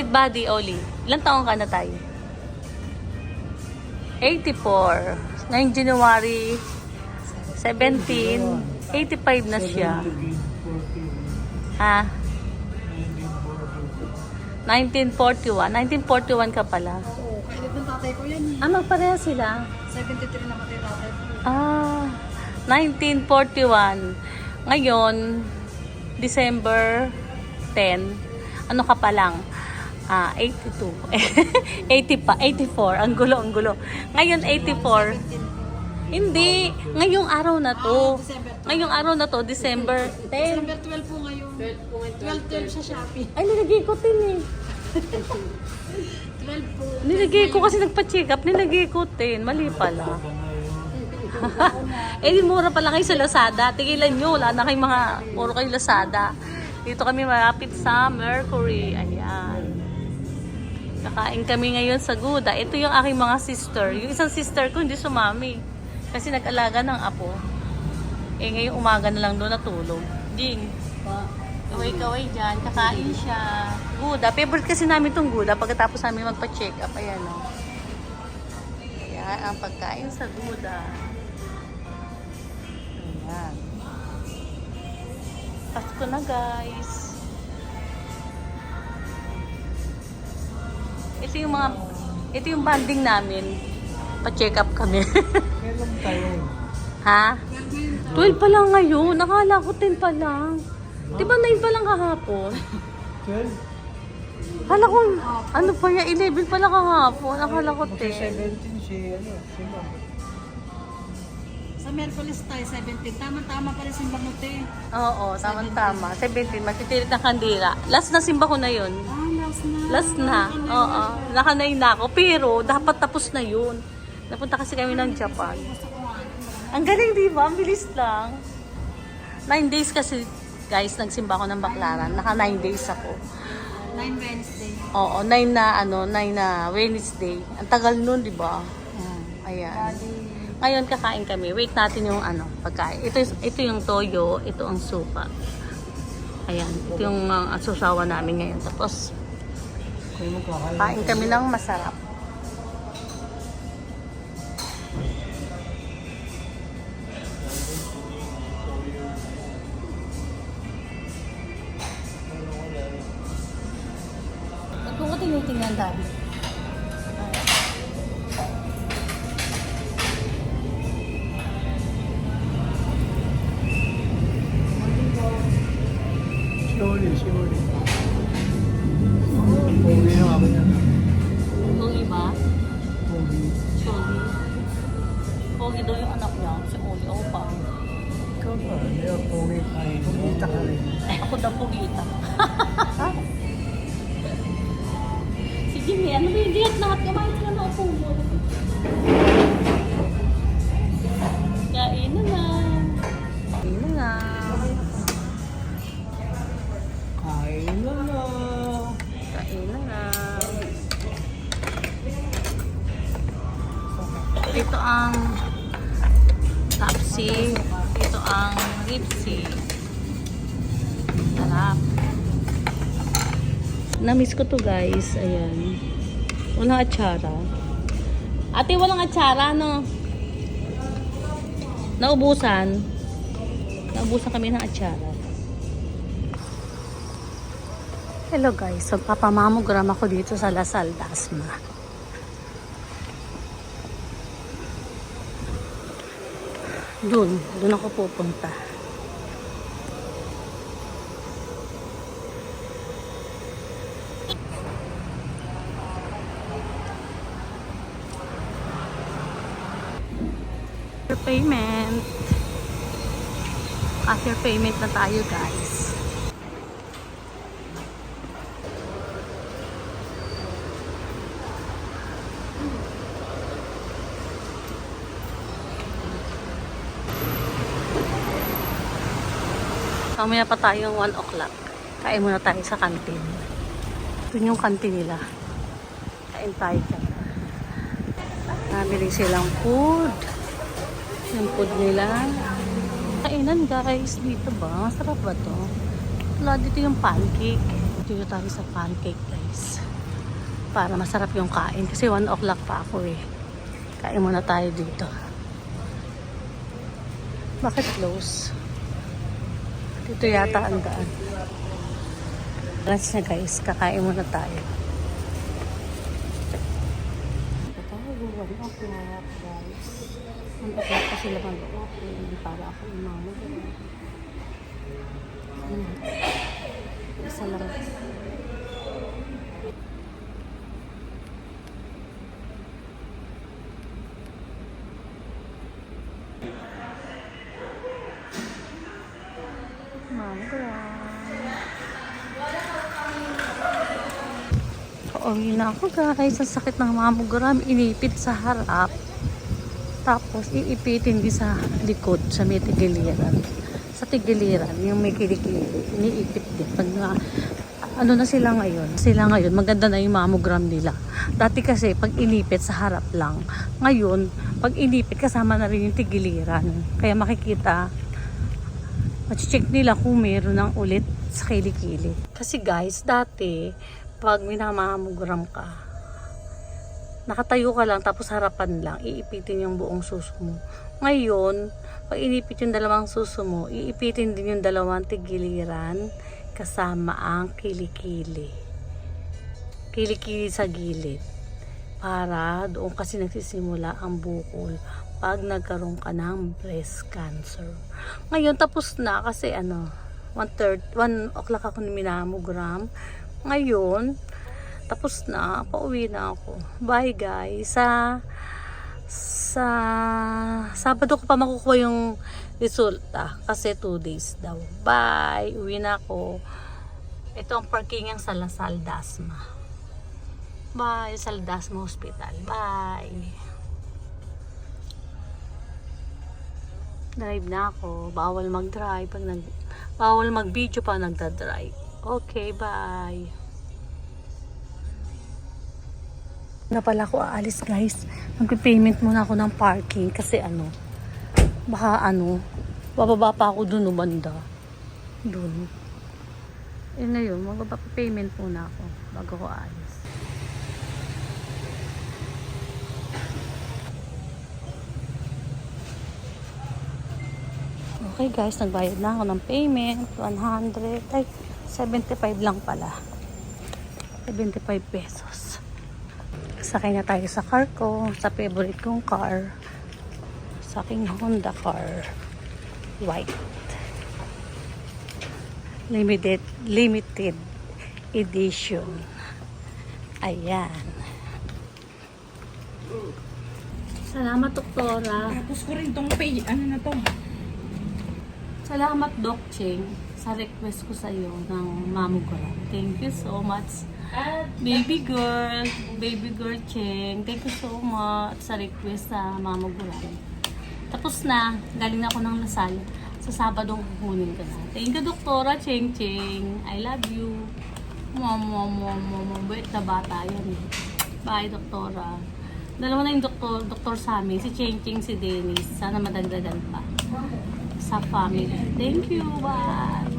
body, Oli. Ilang taong ka na tayo? 84. Ngayong January 17, 85 na siya. Ha? 1941. 1941 ka pala. Oo, kailan ng tatay ko yan eh. Ah, magpareha sila. 73 namatay tatay ko. Ah, 1941. Ngayon, December 10, ano ka pa lang? 82. 80 pa, 84. Ang gulo, ang gulo. Ngayon, 84. Hindi. Ngayong araw na to. December 12. Ngayong araw na to, December 10. December 12 po ngayon. 12 sa Shopee. Ay, nilagay ko din eh. 12 po. Nilagay ko kasi nagpa-check up. Nilagay ko din. Mali pala. Eh, mura pala kayo sa Lazada. Tigilan nyo. Wala na kayong mga puro kayo Lazada. Dito kami malapit sa Mercury. Ayan. Kakain kami ngayon sa Guda. Ito yung aking mga sister. Yung isang sister ko hindi sumami. Kasi nag-alaga ng apo. Eh, ngayong umaga na lang doon natulog. Ding. Kaway-kaway dyan. Kakain siya. Guda. Favorite kasi namin itong Guda pagkatapos namin magpa-check up. Ayan o. Ayan ang pagkain sa Guda. Ayan. Pasko na guys. Ito yung banding namin. Pa-check up kami. Kailan tayo? Ha? 12 pa lang ngayon. Nakala ko 10 pa lang. Di ba 9 pa lang kahapon? 12? Hala ko, ano pa yan? 11 pa lang kahapon. Nakala ko 10. 17 si Ma'am. Sa Merkulis tayo, 17. Tama-tama pala si Bamuti. Oo, tama-tama. 17, magtitilit ng kandila. Last na simba ko na yun. Last na. Last na. Oo, nakanay na ako. Pero, dapat tapos na yun. Napunta kasi kami ng Japan. Ang galing, di ba? Ang bilis lang. 9 days kasi, guys, nagsimba ako ng Baklaran. Naka 9 days ako. 9 Wednesday. Oo, 9 na Wednesday. Ang tagal nun, di ba? Ayan. Ngayon, kakain kami. Wait natin yung pagkain. Ito yung toyo. Ito ang supa. Ayan. Ito yung susawa namin ngayon. Tapos, kain kami ng masarap. Ba't mo ko tinitingnan dahil? Surely. Pogi na ako yan. Pogi ba? Pogi. Pogi. Pogi daw yung anak niya. Si Oli. Ako pa. Ikaw ba? Hindi ako pogi. Pugita ka rin. Ako daw pugita. Si Jimmy, ano ba yung diet lahat? Kumain sila ng upo mo. Kain na na. Kain na na. Kain na na. Kain na na. Ito ang tapsi. Ito ang ribsi. Sarap. Na-miss ko to guys. Ayan. Walang atsara. Ate, walang atsara, no? Naubusan. Naubusan kami ng atsara. Hello guys. So, papamamogram ako dito sa Lasal, Dasma. Doon ako pupunta. Payment. After payment na tayo guys. Mamaya pa tayong 1 o'clock. Kain muna tayo sa kantin. Ito yung kantin nila. Kain tayo dyan. Nabili silang food. Yung food nila. Kainan guys. Dito ba? Masarap ba to? Wala dito yung pancake. Dito tayo sa pancake guys. para masarap yung kain. Kasi 1 o'clock pa ako eh. Kain muna tayo dito. Bakit close? Dito yata ang daan. Lunch na guys, kakain muna tayo. Tayo, 1 o'clock guys. 1 o'clock pa sila mag-open para ako umamo. Isa lang. Pauwi na ako guys. Ang sakit ng mammogram. Inipit sa harap. Tapos iipitin din sa likod. Sa may tigiliran. Sa tigiliran. Yung may kilikili. Iniipit din. Pag ano na sila ngayon. Maganda na yung mammogram nila. Dati kasi pag inipit sa harap lang. Ngayon pag inipit kasama na rin yung tigiliran. Kaya makikita. Check nila kung meron ng ulit sa kilikili. Kasi guys, dati, pag minamammogram ka, nakatayo ka lang, tapos harapan lang, iipitin yung buong suso mo. Ngayon, pag inipit yung dalawang suso mo, iipitin din yung dalawang tigiliran, kasama ang kilikili. Kilikili sa gilid. Para doon kasi nagsisimula ang bukol pag nagkaroon ka ng breast cancer. Ngayon tapos na kasi 1 o'clock ako minammogram. Ngayon tapos na, pauwi na ako. Bye guys. Sa Sabado ko pa makukuha yung resulta kasi 2 days daw. Bye. Uwi na ako. Ito ang parkingan sa Lasal Dasma. Bye. Lasal Dasma Hospital. Bye. Drive na ako. Bawal mag-drive bawal mag-video pa nagda-drive. Okay, bye. Na pala ako aalis guys. Magpe-payment muna ako ng parking kasi baka bababa pa ako dun banda. Dun. Ngayon, magpa-payment muna ako bago ko aalis. Okay guys, nagbayad na ako ng payment. 75 lang pala. 75 pesos. Sakay na tayo sa car ko. Sa favorite kong car. Sa aking Honda car. White. Limited edition. Ayan. Salamat, doktora. Tapos ko rin tong page, na to? Salamat, Doc Cheng, sa request ko sa iyo ng mammogram. Thank you so much. Baby girl Cheng, thank you so much sa request sa mammogram. Tapos na, galing na ako ng Lasal. Sa Sabado kukunin ko na. Thank you, Doktora Cheng Cheng. I love you. Bait na bata yan. Bye, Doktora. Dalawa na yung doktor sa amin. Si Cheng Cheng, si Dennis. Sana madagdagan pa sa family. Thank you. Bye.